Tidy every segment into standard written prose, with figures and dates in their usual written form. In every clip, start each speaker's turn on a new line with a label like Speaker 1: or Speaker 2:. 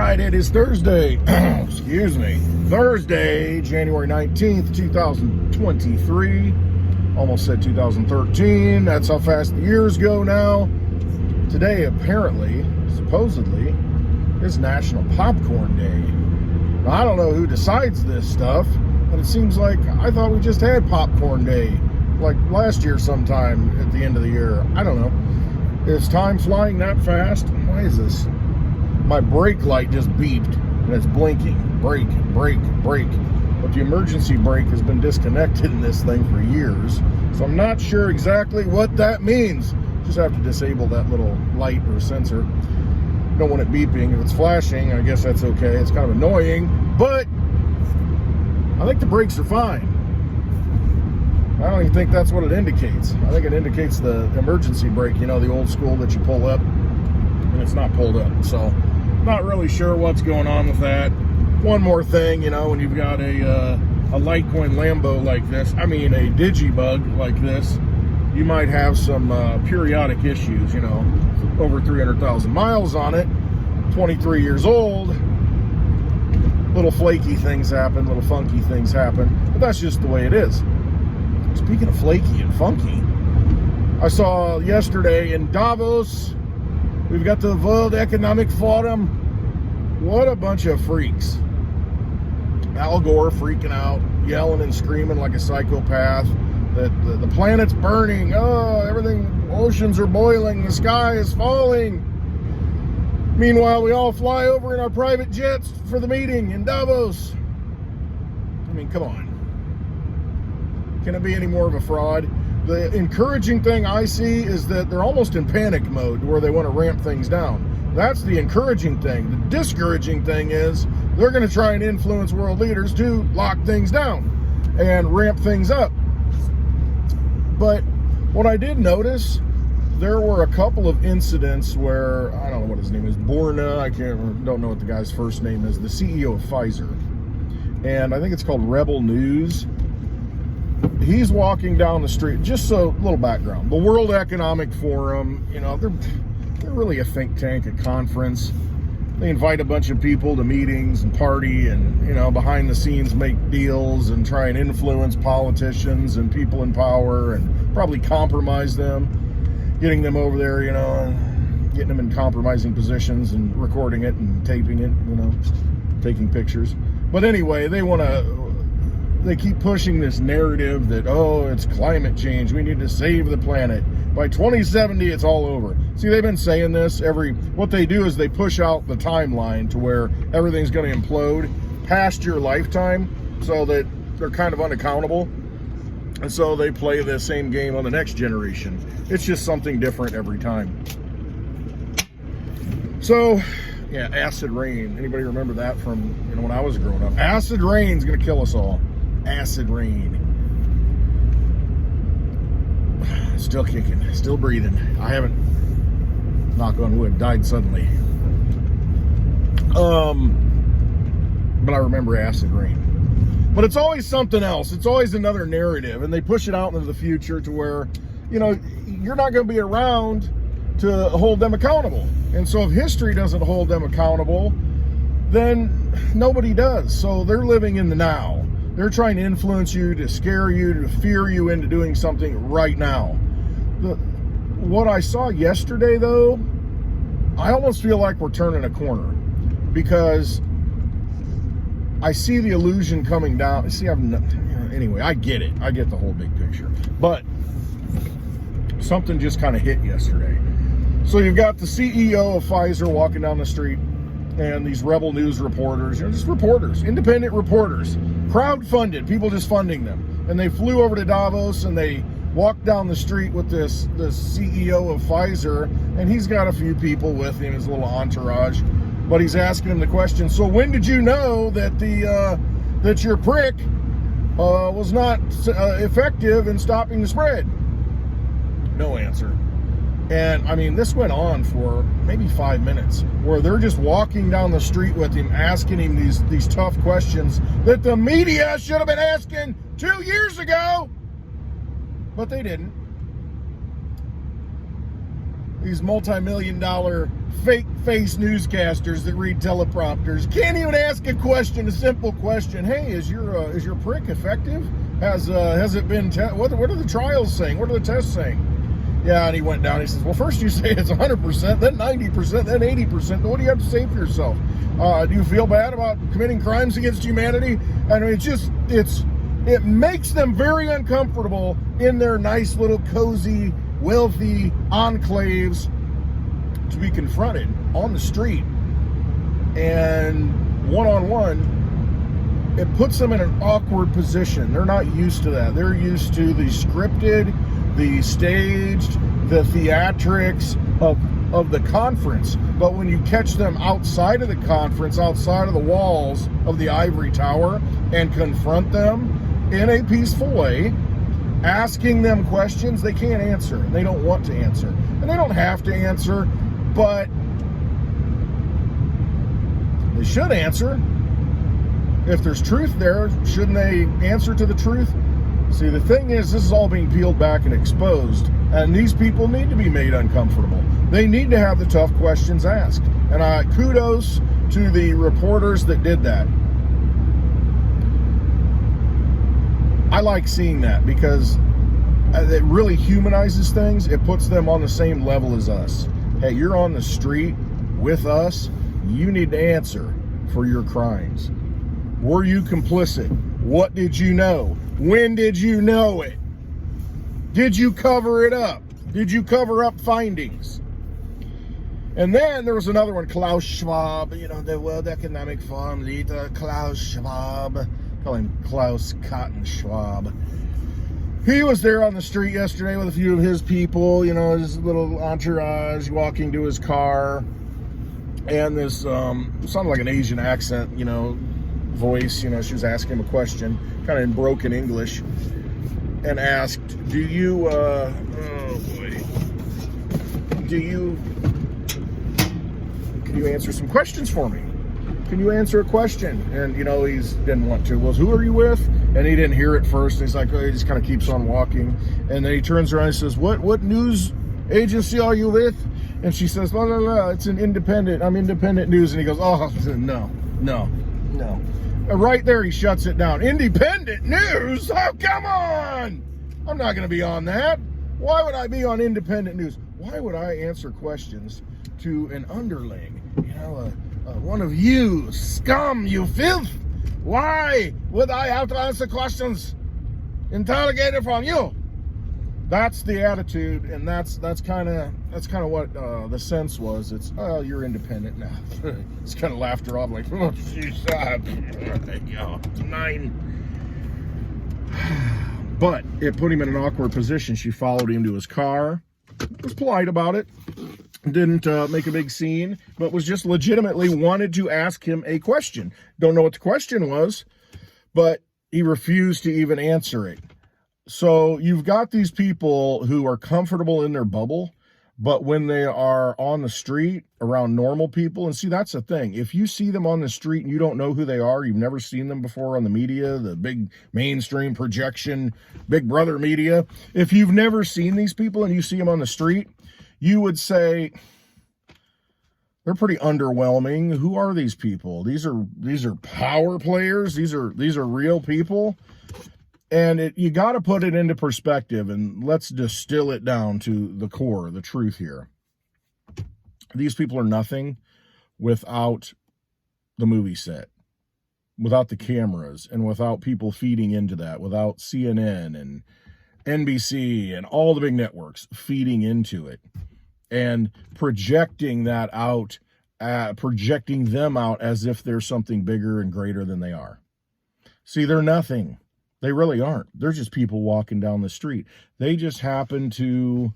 Speaker 1: right, it is Thursday. Excuse me. Thursday, January 19th, 2023. Almost said 2013. That's how fast the years go now. Today, apparently, supposedly, is National Popcorn Day. Now, I don't know who decides this stuff, but it seems like I thought we just had Popcorn Day, like last year sometime at the end of the year. I don't know. Is time flying that fast? Why is this? My brake light just beeped and it's blinking. Brake, brake, brake. But the emergency brake has been disconnected in this thing for years. So I'm not sure exactly what that means. Just have to disable that little light or sensor. Don't want it beeping. If it's flashing, I guess that's okay. It's kind of annoying, but I think the brakes are fine. I don't even think that's what it indicates. I think it indicates the emergency brake, you know, the old school that you pull up and it's not pulled up. So not really sure what's going on with that. One more thing, you know, when you've got a Litecoin Lambo like this, I mean a DigiByte like this, you might have some periodic issues, you know, over 300,000 miles on it, 23 years old, little flaky things happen, little funky things happen, but that's just the way it is. Speaking of flaky and funky, I saw yesterday in Davos, we've got the World Economic Forum. What a bunch of freaks. Al Gore freaking out, yelling and screaming like a psychopath that the planet's burning. Oh, everything, oceans are boiling, the sky is falling. Meanwhile, we all fly over in our private jets for the meeting in Davos. I mean, come on. Can it be any more of a fraud? The encouraging thing I see is that they're almost in panic mode where they want to ramp things down. That's the encouraging thing. The discouraging thing is they're going to try and influence world leaders to lock things down and ramp things up. But what I did notice, there were a couple of incidents where, I don't know what his name is, don't know what the guy's first name is, the CEO of Pfizer. And I think it's called Rebel News. He's walking down the street, just so, little background. The World Economic Forum, you know, they're really a think tank, a conference. They invite a bunch of people to meetings and party and, you know, behind the scenes make deals and try and influence politicians and people in power and probably compromise them, getting them over there, you know, and getting them in compromising positions and recording it and taping it, you know, taking pictures. But anyway, they keep pushing this narrative that, oh, it's climate change. We need to save the planet. By 2070, it's all over. See, they've been saying this what they do is they push out the timeline to where everything's going to implode past your lifetime so that they're kind of unaccountable. And so they play the same game on the next generation. It's just something different every time. So, yeah, acid rain. Anybody remember that from, you know, when I was growing up? Acid rain's going to kill us all. Acid rain. Still kicking, still breathing. I haven't, knock on wood, died suddenly. But I remember acid rain. But it's always something else. It's always another narrative, and they push it out into the future to where, you know, you're not going to be around to hold them accountable. And so if history doesn't hold them accountable, then nobody does. So they're living in the now. They're trying to influence you, to scare you, to fear you into doing something right now. What I saw yesterday, though, I almost feel like we're turning a corner because I see the illusion coming down. See, anyway, I get it. I get the whole big picture. But something just kind of hit yesterday. So you've got the CEO of Pfizer walking down the street and these Rebel News reporters, you know, just reporters, independent reporters, crowd-funded, people just funding them. And they flew over to Davos and they walked down the street with the CEO of Pfizer, and he's got a few people with him, his little entourage, but he's asking him the question, so when did you know that that your prick was not effective in stopping the spread? No answer. And I mean, this went on for maybe 5 minutes where they're just walking down the street with him, asking him these tough questions that the media should have been asking 2 years ago, but they didn't. These multi-million-dollar fake face newscasters that read teleprompters. Can't even ask a question, a simple question. Hey, is your prick effective? Has it been? What are the trials saying? What are the tests saying? Yeah, and he went down. He says, well, first you say it's 100%, then 90%, then 80%. What do you have to say for yourself? Do you feel bad about committing crimes against humanity? I mean, it makes them very uncomfortable in their nice little cozy, wealthy enclaves to be confronted on the street and one-on-one. It puts them in an awkward position. They're not used to that. They're used to the scripted, the staged, the theatrics of the conference. But when you catch them outside of the conference, outside of the walls of the ivory tower, and confront them in a peaceful way, asking them questions they can't answer, and they don't want to answer, and they don't have to answer, but they should answer. If there's truth there, shouldn't they answer to the truth? See, the thing is, this is all being peeled back and exposed, and these people need to be made uncomfortable. They need to have the tough questions asked, and kudos to the reporters that did that. I like seeing that because it really humanizes things. It puts them on the same level as us. Hey, you're on the street with us. You need to answer for your crimes. Were you complicit? What did you know? When did you know it? Did you cover it up? Did you cover up findings? And then there was another one, Klaus Schwab, the World Economic Forum leader, Klaus Schwab. Call him Klaus Cotton Schwab. He was there on the street yesterday with a few of his people, his little entourage, walking to his car. And this sounded like an Asian accent, voice. She was asking him a question, kind of in broken English, and asked, can you answer some questions for me? Can you answer a question? And, he didn't want to. Well, who are you with? And he didn't hear it first. He's like, he just kind of keeps on walking. And then he turns around and says, what news agency are you with? And she says, no, it's an independent. I'm independent news. And he goes, oh, no. Right there, he shuts it down. Independent news? Oh, come on! I'm not going to be on that. Why would I be on independent news? Why would I answer questions to an underling? One of you, scum, you filth. Why would I have to answer questions interrogated from you? That's the attitude, and that's kind of what the sense was. It's, oh, you're independent now. It's kind of laughed her off, like, oh, she's it's 9. But it put him in an awkward position. She followed him to his car, was polite about it, didn't make a big scene, but was just legitimately wanted to ask him a question. Don't know what the question was, but he refused to even answer it. So you've got these people who are comfortable in their bubble, but when they are on the street around normal people, and see, that's the thing. If you see them on the street and you don't know who they are, you've never seen them before on the media, the big mainstream projection, Big Brother media. If you've never seen these people and you see them on the street, you would say, they're pretty underwhelming. Who are these people? These are power players. These are real people. And you got to put it into perspective, and let's distill it down to the core, the truth here. These people are nothing without the movie set, without the cameras, and without people feeding into that, without CNN and NBC and all the big networks feeding into it and projecting that out, projecting them out as if they're something bigger and greater than they are. See, they're nothing. They really aren't. They're just people walking down the street. They just happen to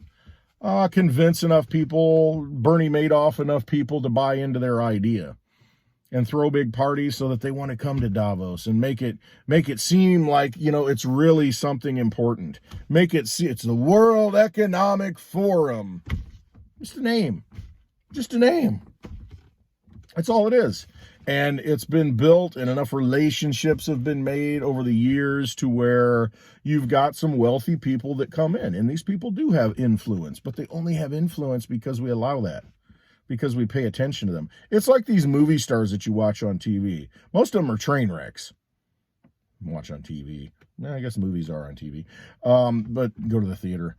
Speaker 1: convince enough people, Bernie Madoff enough people to buy into their idea and throw big parties so that they want to come to Davos and make it seem like, it's really something important. Make it see it's the World Economic Forum. Just a name. Just a name. That's all it is. And it's been built, and enough relationships have been made over the years to where you've got some wealthy people that come in. And these people do have influence, but they only have influence because we allow that. because we pay attention to them. It's like these movie stars that you watch on TV. Most of them are train wrecks. Watch on TV. I guess movies are on TV, but go to the theater.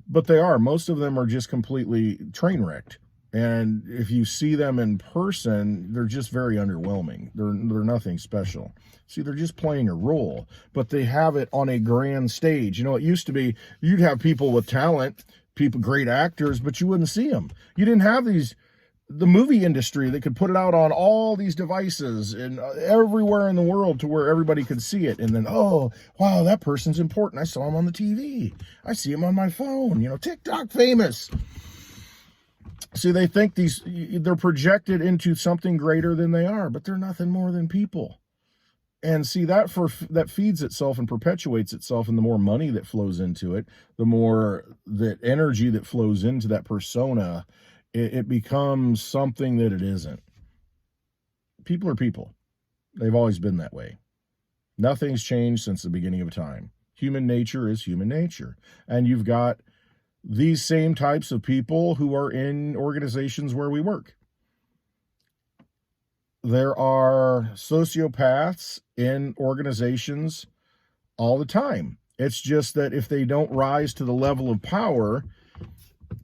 Speaker 1: But they are. Most of them are just completely train wrecked. And if you see them in person, they're just very underwhelming. They're nothing special. See, they're just playing a role, but they have it on a grand stage. You know, it used to be you'd have people with talent, great actors, but you wouldn't see them. You didn't have the movie industry that could put it out on all these devices and everywhere in the world to where everybody could see it. And then, oh, wow, that person's important. I saw him on the TV. I see him on my phone. You know, TikTok famous. See, they think they're projected into something greater than they are, but they're nothing more than people. And see, that feeds itself and perpetuates itself, and the more money that flows into it, the more that energy that flows into that persona, it becomes something that it isn't. People are people. They've always been that way. Nothing's changed since the beginning of time. Human nature is human nature. And you've got these same types of people who are in organizations where we work. There are sociopaths in organizations all the time. It's just that if they don't rise to the level of power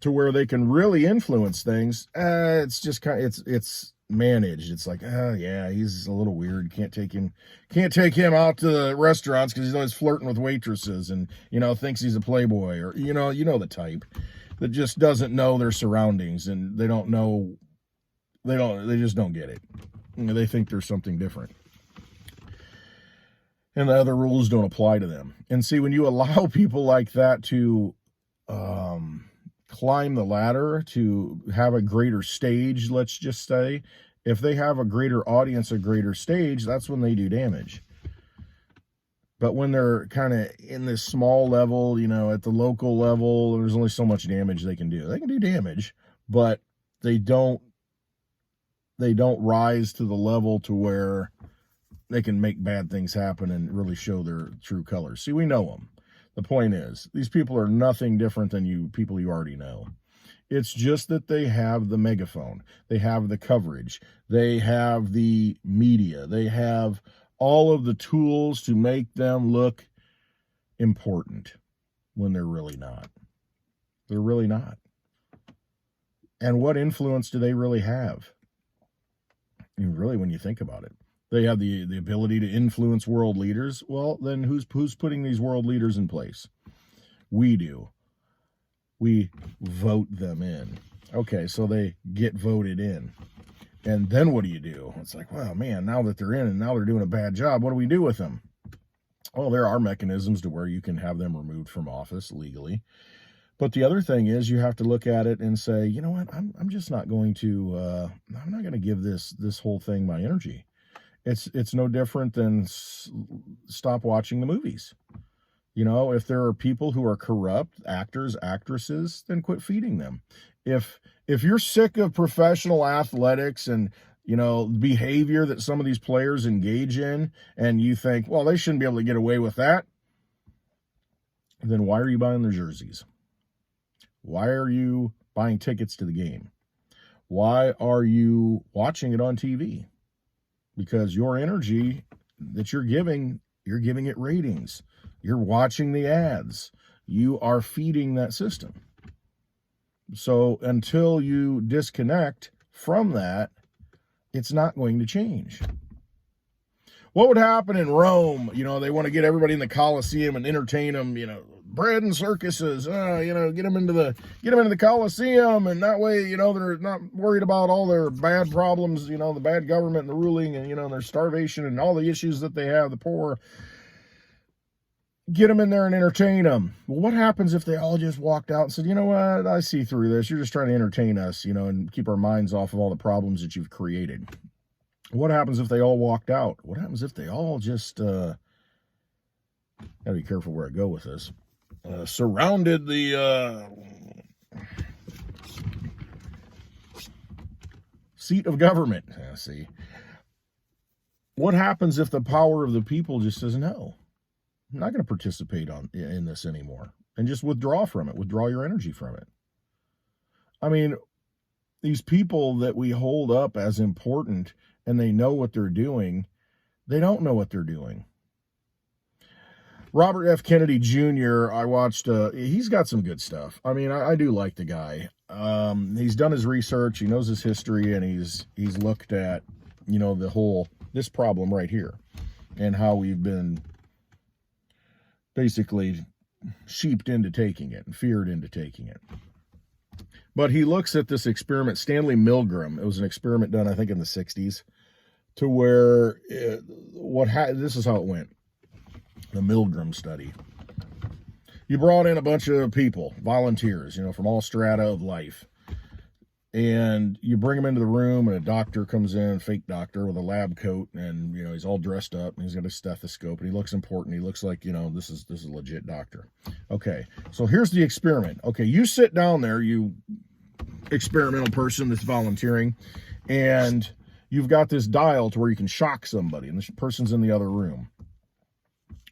Speaker 1: to where they can really influence things, it's just kind of, it's managed. It's like, oh yeah, he's a little weird. Can't take him out to the restaurants because he's always flirting with waitresses and, you know, thinks he's a playboy, or, you know the type that just doesn't know their surroundings, and they just don't get it. You know, they think there's something different. And the other rules don't apply to them. And see, when you allow people like that to climb the ladder, to have a greater stage, let's just say, if they have a greater audience, a greater stage, that's when they do damage. But when they're kind of in this small level, you know, at the local level, there's only so much damage they can do. They can do damage, but they don't rise to the level to where they can make bad things happen and really show their true colors. See, we know them. The point is, these people are nothing different than people you already know. It's just that they have the megaphone. They have the coverage. They have the media. They have all of the tools to make them look important when they're really not. They're really not. And what influence do they really have? I mean, really, when you think about it, they have the ability to influence world leaders. Well, then who's putting these world leaders in place? We do. We vote them in. Okay, so they get voted in. And then what do? It's like, well, man, now that they're in and now they're doing a bad job, what do we do with them? Well, there are mechanisms to where you can have them removed from office legally. But the other thing is, you have to look at it and say, you know what, I'm just not going to, I'm not going to give this whole thing my energy. It's no different than stop watching the movies. You know, if there are people who are corrupt, actors, actresses, then quit feeding them. If you're sick of professional athletics and, you know, behavior that some of these players engage in, and you think, well, they shouldn't be able to get away with that, then why are you buying their jerseys? Why are you buying tickets to the game? Why are you watching it on TV? Because your energy that you're giving it ratings. You're watching the ads. You are feeding that system. So until you disconnect from that, it's not going to change. What would happen in Rome? You know, they want to get everybody in the Colosseum and entertain them, you know, bread and circuses, you know, get them into the Colosseum, and that way, you know, they're not worried about all their bad problems, you know, the bad government and the ruling, and, you know, their starvation and all the issues that they have, the poor. Get them in there and entertain them. Well, what happens if they all just walked out and said, you know what, I see through this. You're just trying to entertain us, you know, and keep our minds off of all the problems that you've created. What happens if they all walked out? What happens if they all just, gotta be careful where I go with this, surrounded the seat of government? See, what happens if the power of the people just says, no, I'm not going to participate in this anymore, and just withdraw from it, withdraw your energy from it? I mean, these people that we hold up as important and they know what they're doing, they don't know what they're doing. Robert F. Kennedy Jr., I watched, he's got some good stuff. I mean, I do like the guy. He's done his research, he knows his history, and he's looked at, this problem right here and how we've been basically sheeped into taking it and feared into taking it. But he looks at this experiment, Stanley Milgram. It was an experiment done, I think, in the 60s, to where this is how it went. The Milgram study. You brought in a bunch of people, volunteers, from all strata of life. And you bring them into the room, and a doctor comes in, a fake doctor with a lab coat, and, he's all dressed up, and he's got a stethoscope, and he looks important. He looks like, this is a legit doctor. Okay, so here's the experiment. Okay, you sit down there, you experimental person that's volunteering, and you've got this dial to where you can shock somebody, and this person's in the other room.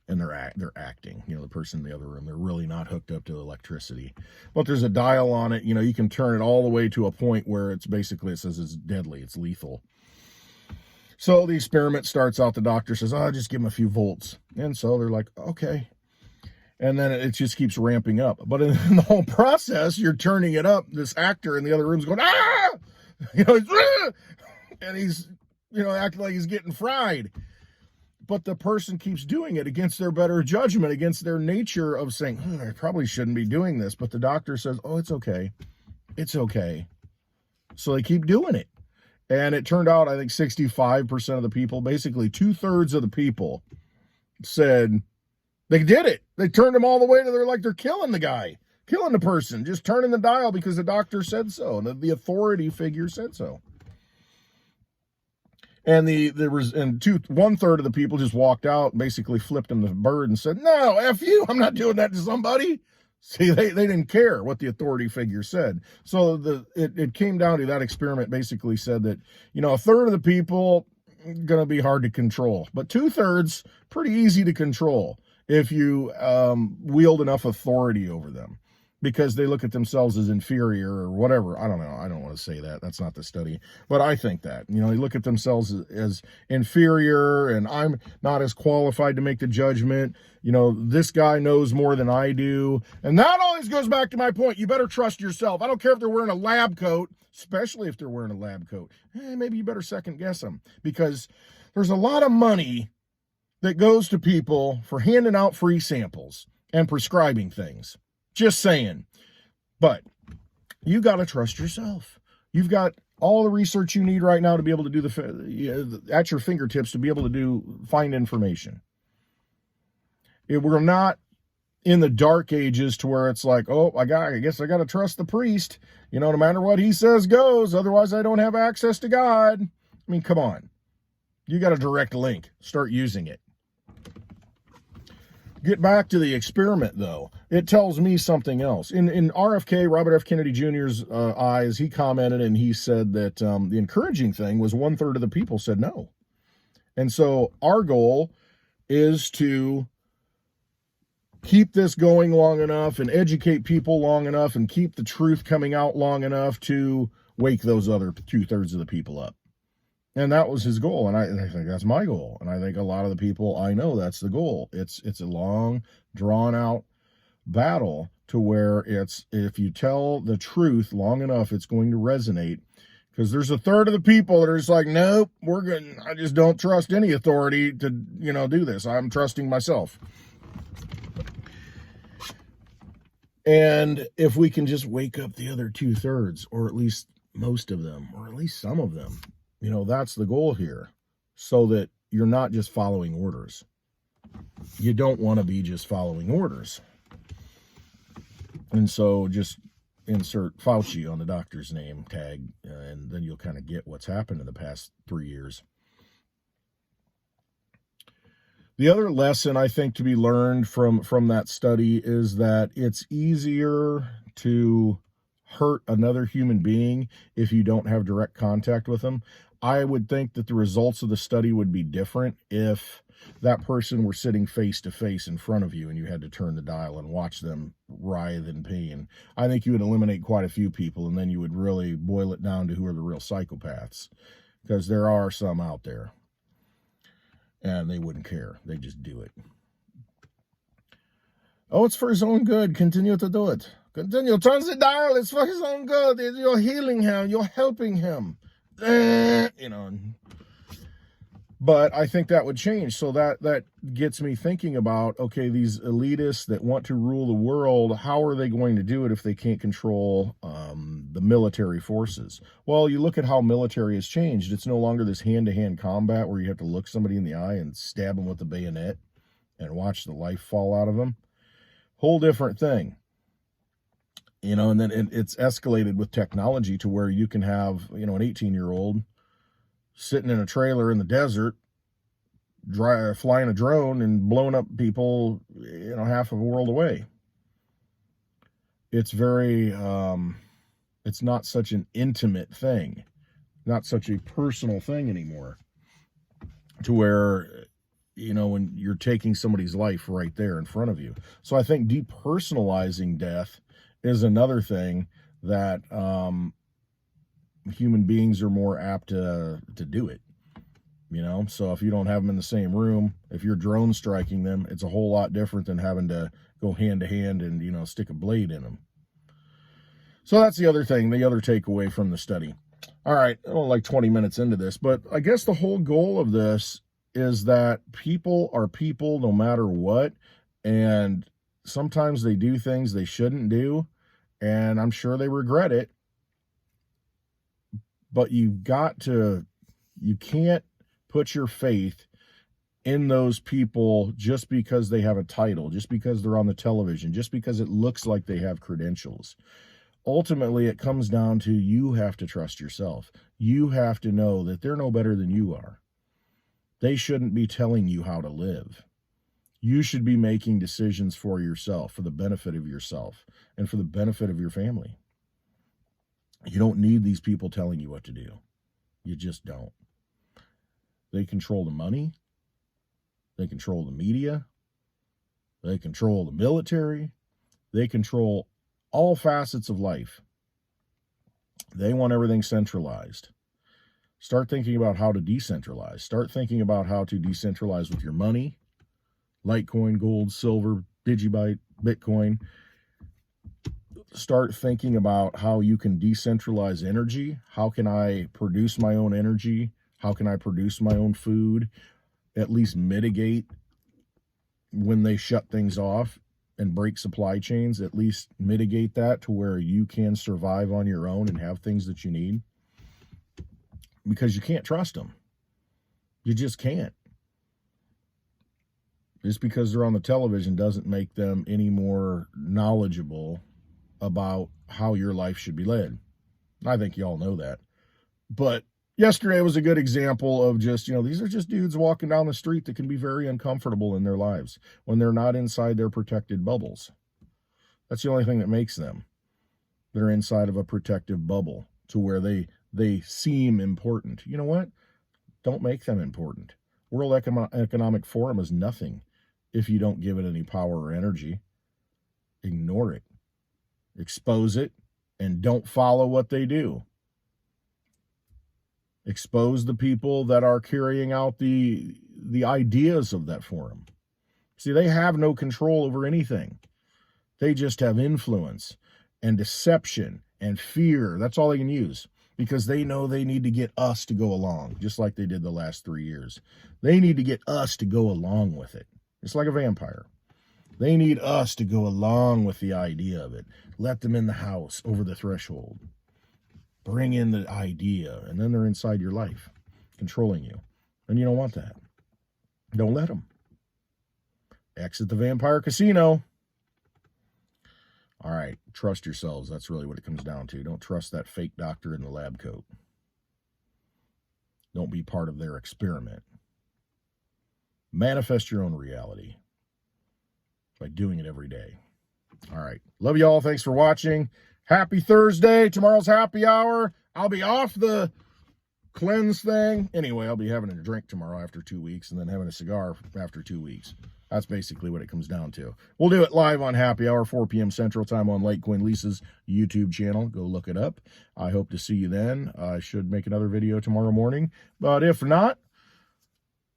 Speaker 1: And they're acting, the person in the other room, they're really not hooked up to electricity. But there's a dial on it, you can turn it all the way to a point where it says it's deadly, it's lethal. So the experiment starts out, the doctor says, just give him a few volts. And so they're like, okay. And then it just keeps ramping up. But in the whole process, you're turning it up. This actor in the other room's going, ah! And he's, acting like he's getting fried. But the person keeps doing it against their better judgment, against their nature of saying, I probably shouldn't be doing this. But the doctor says, it's okay. It's okay. So they keep doing it. And it turned out, I think 65% of the people, basically 2/3 of the people, said they did it. They turned them all the way to they're killing the guy, killing the person, just turning the dial because the doctor said so. And the authority figure said so. And 1/3 of the people just walked out, basically flipped him the bird and said, no, F you, I'm not doing that to somebody. See, they didn't care what the authority figure said. So it came down to that experiment basically said that, 1/3 of the people going to be hard to control, but 2/3 pretty easy to control if you wield enough authority over them. Because they look at themselves as inferior or whatever. I don't know. I don't want to say that. That's not the study. But I think that, they look at themselves as inferior, and I'm not as qualified to make the judgment. This guy knows more than I do. And that always goes back to my point. You better trust yourself. I don't care if they're wearing a lab coat, especially if they're wearing a lab coat. Maybe you better second guess them, because there's a lot of money that goes to people for handing out free samples and prescribing things. Just saying. But you got to trust yourself. You've got all the research you need right now to be able to do at your fingertips to be able to find information. We're not in the dark ages to where it's like, I guess I got to trust the priest. No matter what he says goes. Otherwise, I don't have access to God. I mean, come on. You got a direct link. Start using it. Get back to the experiment, though. It tells me something else. In RFK, Robert F. Kennedy Jr.'s eyes, he commented and he said that the encouraging thing was 1/3 of the people said no. And so our goal is to keep this going long enough and educate people long enough and keep the truth coming out long enough to wake those other 2/3 of the people up. And that was his goal, and I think that's my goal. And I think a lot of the people I know, that's the goal. It's a long, drawn-out battle to where if you tell the truth long enough, it's going to resonate. Because there's 1/3 of the people that are just like, nope, I just don't trust any authority to, do this. I'm trusting myself. And if we can just wake up the other 2/3, or at least most of them, or at least some of them, that's the goal here, so that you're not just following orders. You don't want to be just following orders. And so just insert Fauci on the doctor's name tag, and then you'll kind of get what's happened in the past 3 years. The other lesson I think to be learned from that study is that it's easier to hurt another human being if you don't have direct contact with them. I would think that the results of the study would be different if that person were sitting face to face in front of you and you had to turn the dial and watch them writhe in pain. I think you would eliminate quite a few people, and then you would really boil it down to who are the real psychopaths, because there are some out there and they wouldn't care. They just do it. Oh, it's for his own good. Continue to do it. Continue. Turn the dial. It's for his own good. You're healing him. You're helping him. You know. But I think that would change. So that gets me thinking about, okay, these elitists that want to rule the world, how are they going to do it if they can't control the military forces? Well, you look at how military has changed. It's no longer this hand-to-hand combat where you have to look somebody in the eye and stab them with a bayonet and watch the life fall out of them. Whole different thing. You know, and then it's escalated with technology to where you can have, you know, an 18-year-old sitting in a trailer in the desert, flying a drone and blowing up people, you know, half of a world away. It's very, it's not such an intimate thing, not such a personal thing anymore, to where, you know, when you're taking somebody's life right there in front of you. So I think depersonalizing death is another thing that human beings are more apt to do it, you know. So if you don't have them in the same room, if you're drone striking them, it's a whole lot different than having to go hand to hand and, you know, stick a blade in them. So that's the other thing, the other takeaway from the study. All right, I'm like 20 minutes into this, but I guess the whole goal of this is that people are people no matter what, and sometimes they do things they shouldn't do, and I'm sure they regret it. But you can't put your faith in those people just because they have a title, just because they're on the television, just because it looks like they have credentials. Ultimately, it comes down to you have to trust yourself. You have to know that they're no better than you are. They shouldn't be telling you how to live. You should be making decisions for yourself, for the benefit of yourself, and for the benefit of your family. You don't need these people telling you what to do. You just don't. They control the money. They control the media. They control the military. They control all facets of life. They want everything centralized. Start thinking about how to decentralize. Start thinking about how to decentralize with your money. Litecoin, gold, silver, DigiByte, Bitcoin. Start thinking about how you can decentralize energy. How can I produce my own energy? How can I produce my own food? At least mitigate when they shut things off and break supply chains. At least mitigate that to where you can survive on your own and have things that you need. Because you can't trust them. You just can't. Just because they're on the television doesn't make them any more knowledgeable about how your life should be led. I think you all know that. But yesterday was a good example of just, you know, these are just dudes walking down the street that can be very uncomfortable in their lives when they're not inside their protected bubbles. That's the only thing that makes them. They're inside of a protective bubble to where they seem important. You know what? Don't make them important. World Economic Forum is nothing if you don't give it any power or energy. Ignore it. Expose it, and don't follow what they do. Expose the people that are carrying out the ideas of that forum. See, they have no control over anything. They just have influence and deception and fear. That's all they can use, because they know they need to get us to go along, just like they did the last 3 years. They need to get us to go along with it. It's like a vampire. They need us to go along with the idea of it. Let them in the house over the threshold. Bring in the idea, and then they're inside your life, controlling you. And you don't want that. Don't let them. Exit the vampire casino. All right, trust yourselves. That's really what it comes down to. Don't trust that fake doctor in the lab coat. Don't be part of their experiment. Manifest your own reality by doing it every day. All right. Love you all. Thanks for watching. Happy Thursday. Tomorrow's happy hour. I'll be off the cleanse thing. Anyway, I'll be having a drink tomorrow after 2 weeks and then having a cigar after 2 weeks. That's basically what it comes down to. We'll do it live on Happy Hour, 4 p.m. Central Time on Litecoin Lisa's YouTube channel. Go look it up. I hope to see you then. I should make another video tomorrow morning. But if not,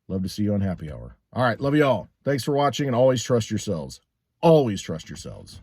Speaker 1: love to see you on Happy Hour. All right, love you all. Thanks for watching, and always trust yourselves. Always trust yourselves.